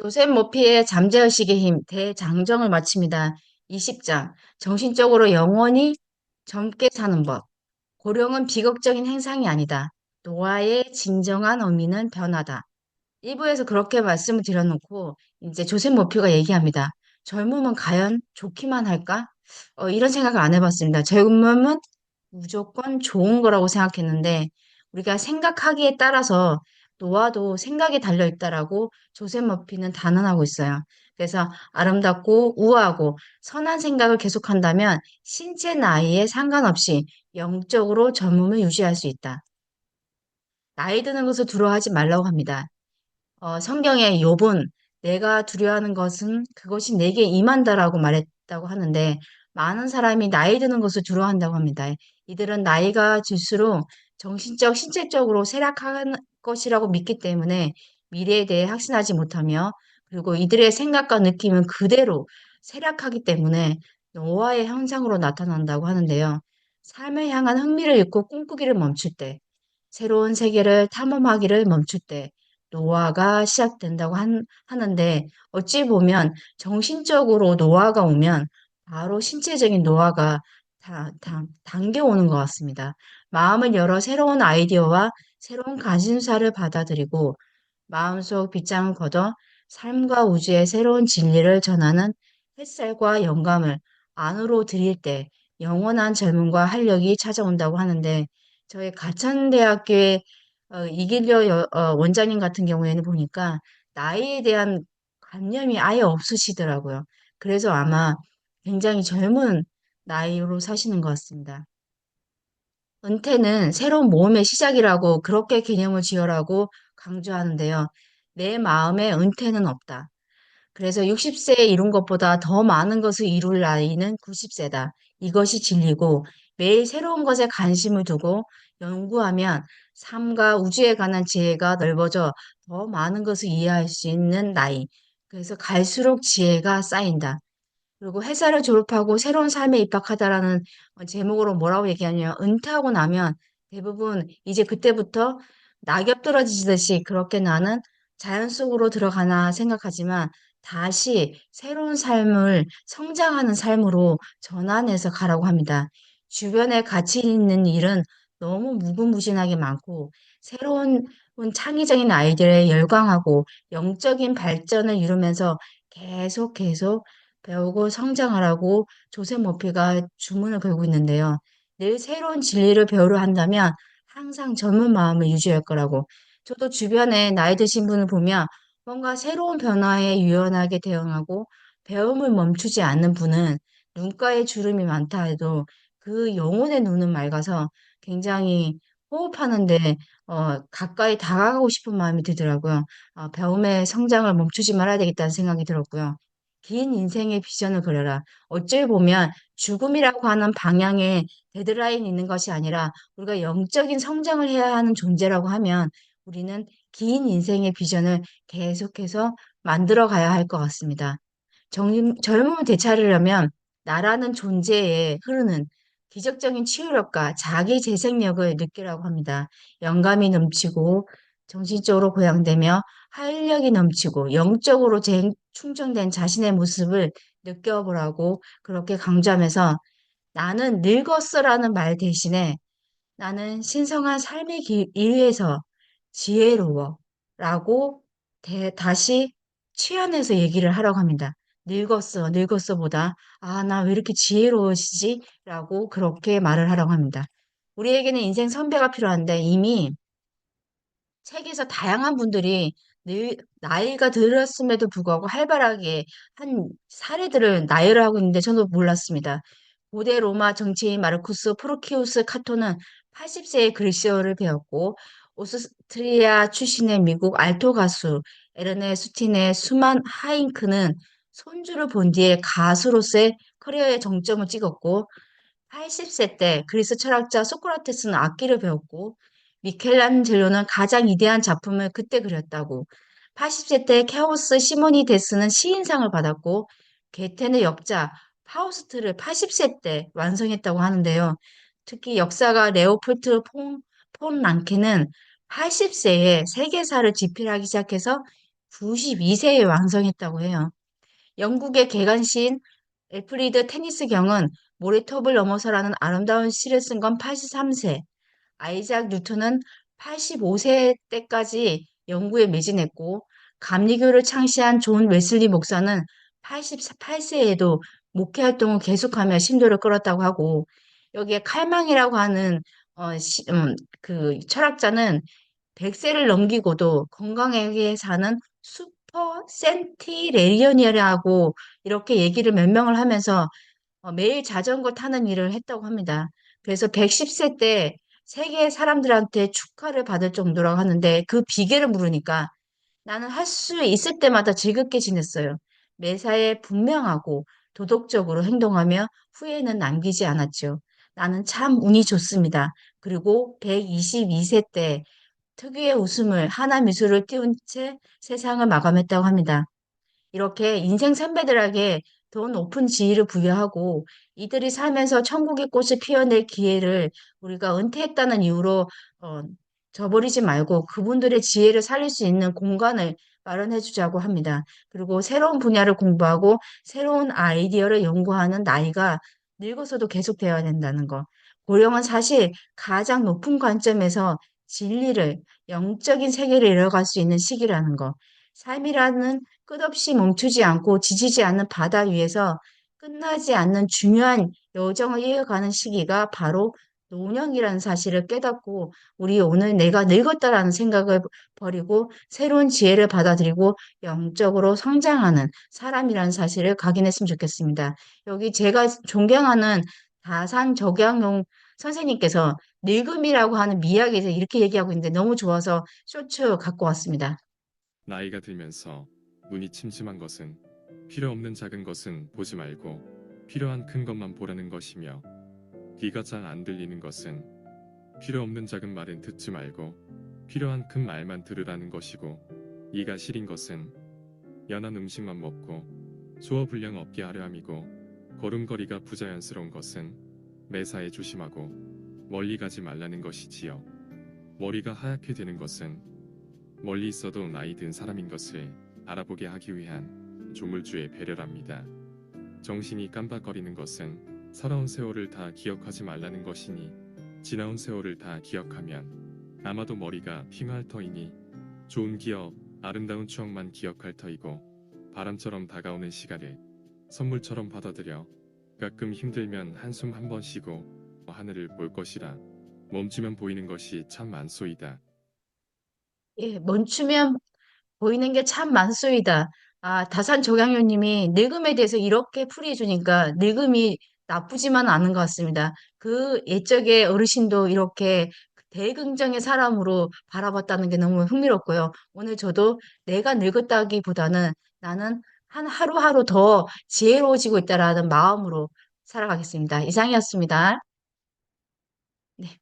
조셉 머피의 잠재의식의 힘, 대장정을 마칩니다. 20장, 정신적으로 영원히 젊게 사는 법. 고령은 비극적인 행상이 아니다. 노화의 진정한 의미는 변화다. 1부에서 그렇게 말씀을 드려놓고 이제 조셉 머피가 얘기합니다. 젊음은 과연 좋기만 할까? 이런 생각을 안 해봤습니다. 젊음은 무조건 좋은 거라고 생각했는데 우리가 생각하기에 따라서 노화도 생각에 달려 있다라고 조셉 머피는 단언하고 있어요. 그래서 아름답고 우아하고 선한 생각을 계속한다면 신체 나이에 상관없이 영적으로 젊음을 유지할 수 있다. 나이 드는 것을 두려워하지 말라고 합니다. 성경의 욥은 내가 두려워하는 것은 그것이 내게 임한다라고 말했다고 하는데 많은 사람이 나이 드는 것을 두려워한다고 합니다. 이들은 나이가 들수록 정신적, 신체적으로 쇠락할 것이라고 믿기 때문에 미래에 대해 확신하지 못하며 그리고 이들의 생각과 느낌은 그대로 쇠락하기 때문에 노화의 현상으로 나타난다고 하는데요. 삶을 향한 흥미를 잃고 꿈꾸기를 멈출 때, 새로운 세계를 탐험하기를 멈출 때, 노화가 시작된다고 하는데 어찌 보면 정신적으로 노화가 오면 바로 신체적인 노화가 당겨오는 것 같습니다. 마음을 열어 새로운 아이디어와 새로운 관심사를 받아들이고 마음속 빗장을 걷어 삶과 우주의 새로운 진리를 전하는 햇살과 영감을 안으로 들일 때 영원한 젊음과 활력이 찾아온다고 하는데 저희 가천대학교의 이길려 원장님 같은 경우에는 보니까 나이에 대한 관념이 아예 없으시더라고요. 그래서 아마 굉장히 젊은 나이로 사시는 것 같습니다. 은퇴는 새로운 모험의 시작이라고 그렇게 개념을 지어라고 강조하는데요. 내 마음에 은퇴는 없다. 그래서 60세에 이룬 것보다 더 많은 것을 이룰 나이는 90세다. 이것이 진리고 매일 새로운 것에 관심을 두고 연구하면 삶과 우주에 관한 지혜가 넓어져 더 많은 것을 이해할 수 있는 나이. 그래서 갈수록 지혜가 쌓인다. 그리고 회사를 졸업하고 새로운 삶에 입학하다라는 제목으로 뭐라고 얘기하냐면 은퇴하고 나면 대부분 이제 그때부터 낙엽 떨어지듯이 그렇게 나는 자연 속으로 들어가나 생각하지만 다시 새로운 삶을 성장하는 삶으로 전환해서 가라고 합니다. 주변에 가치 있는 일은 너무 무궁무진하게 많고 새로운 창의적인 아이디어에 열광하고 영적인 발전을 이루면서 계속 배우고 성장하라고 조셉 머피가 주문을 걸고 있는데요. 늘 새로운 진리를 배우려 한다면 항상 젊은 마음을 유지할 거라고. 저도 주변에 나이 드신 분을 보면 뭔가 새로운 변화에 유연하게 대응하고 배움을 멈추지 않는 분은 눈가에 주름이 많다 해도 그 영혼의 눈은 맑아서 굉장히 호흡하는데 가까이 다가가고 싶은 마음이 들더라고요. 배움의 성장을 멈추지 말아야 되겠다는 생각이 들었고요. 긴 인생의 비전을 그려라. 어찌 보면 죽음이라고 하는 방향에 데드라인이 있는 것이 아니라 우리가 영적인 성장을 해야 하는 존재라고 하면 우리는 긴 인생의 비전을 계속해서 만들어 가야 할 것 같습니다. 젊음을 되찾으려면 나라는 존재에 흐르는 기적적인 치유력과 자기 재생력을 느끼라고 합니다. 영감이 넘치고 정신적으로 고양되며 활력이 넘치고 영적으로 충전된 자신의 모습을 느껴보라고 그렇게 강조하면서 나는 늙었어라는 말 대신에 나는 신성한 삶의 길 위에서 지혜로워 라고 다시 취현해서 얘기를 하라고 합니다. 늙었어 보다, 나 왜 이렇게 지혜로워지지? 라고 그렇게 말을 하라고 합니다. 우리에게는 인생 선배가 필요한데 이미 책에서 다양한 분들이 나이가 들었음에도 불구하고 활발하게 한 사례들을 나열을 하고 있는데 저도 몰랐습니다. 고대 로마 정치인 마르쿠스 프로키우스 카토는 80세에 그리스어를 배웠고 오스트리아 출신의 미국 알토 가수 에르네스티네 수만 하잉크는 손주를 본 뒤에 가수로서의 커리어의 정점을 찍었고 80세 때 그리스 철학자 소크라테스는 악기를 배웠고 미켈란젤로는 가장 위대한 작품을 그때 그렸다고 80세 때 케오스 시모니데스는 시인상을 받았고 게테는 역작 파우스트를 80세 때 완성했다고 하는데요. 특히 역사가 레오폴트 폰 랑케는 80세에 세계사를 집필하기 시작해서 92세에 완성했다고 해요. 영국의 개간시인 엘프리드 테니스 경은 모래톱을 넘어서라는 아름다운 시를 쓴 건 83세, 아이작 뉴턴은 85세 때까지 연구에 매진했고, 감리교를 창시한 존 웨슬리 목사는 88세에도 목회 활동을 계속하며 신도를 끌었다고 하고, 여기에 칼망이라고 하는 그 철학자는 100세를 넘기고도 건강하게 사는 슈퍼 센티레리언이라고 이렇게 얘기를 변명을 하면서 매일 자전거 타는 일을 했다고 합니다. 그래서 110세 때 세계 사람들한테 축하를 받을 정도라고 하는데 그 비결을 물으니까 나는 할 수 있을 때마다 즐겁게 지냈어요. 매사에 분명하고 도덕적으로 행동하며 후회는 남기지 않았죠. 나는 참 운이 좋습니다. 그리고 122세 때 특유의 웃음을 하나 미소를 띄운 채 세상을 마감했다고 합니다. 이렇게 인생 선배들에게 더 높은 지위를 부여하고 이들이 살면서 천국의 꽃을 피워낼 기회를 우리가 은퇴했다는 이유로 어, 저버리지 말고 그분들의 지혜를 살릴 수 있는 공간을 마련해 주자고 합니다. 그리고 새로운 분야를 공부하고 새로운 아이디어를 연구하는 나이가 늙어서도 계속되어야 된다는 거. 고령은 사실 가장 높은 관점에서 진리를, 영적인 세계를 이뤄갈 수 있는 시기라는 거. 삶이라는 끝없이 멈추지 않고 지치지 않는 바다 위에서 끝나지 않는 중요한 여정을 이어가는 시기가 바로 노년이라는 사실을 깨닫고 우리 오늘 내가 늙었다라는 생각을 버리고 새로운 지혜를 받아들이고 영적으로 성장하는 사람이라는 사실을 각인했으면 좋겠습니다. 여기 제가 존경하는 다산 적양용 선생님께서 늙음이라고 하는 미학에서 이렇게 얘기하고 있는데 너무 좋아서 쇼츠 갖고 왔습니다. 나이가 들면서 눈이 침침한 것은 필요 없는 작은 것은 보지 말고 필요한 큰 것만 보라는 것이며, 귀가 잘 안 들리는 것은 필요 없는 작은 말은 듣지 말고 필요한 큰 말만 들으라는 것이고, 이가 시린 것은 연한 음식만 먹고 소화불량 없게 하려 함이고, 걸음걸이가 부자연스러운 것은 매사에 조심하고 멀리 가지 말라는 것이지요. 머리가 하얗게 되는 것은 멀리 있어도 나이 든 사람인 것을 알아보게 하기 위한 조물주의 배려랍니다. 정신이 깜박거리는 것은 살아온 세월을 다 기억하지 말라는 것이니, 지나온 세월을 다 기억하면 아마도 머리가 핑할 터이니, 좋은 기억, 아름다운 추억만 기억할 터이고, 바람처럼 다가오는 시간을 선물처럼 받아들여 가끔 힘들면 한숨 한 번 쉬고 하늘을 볼 것이라. 멈추면 보이는 것이 참 많소이다. 예, 멈추면 보이는 게 참 많소이다. 아, 다산 조강료님이 늙음에 대해서 이렇게 풀이해 주니까 늙음이 나쁘지만 않은 것 같습니다. 그 옛적의 어르신도 이렇게 대긍정의 사람으로 바라봤다는 게 너무 흥미롭고요. 오늘 저도 내가 늙었다기보다는 나는 한 하루하루 더 지혜로워지고 있다라는 마음으로 살아가겠습니다. 이상이었습니다. 네.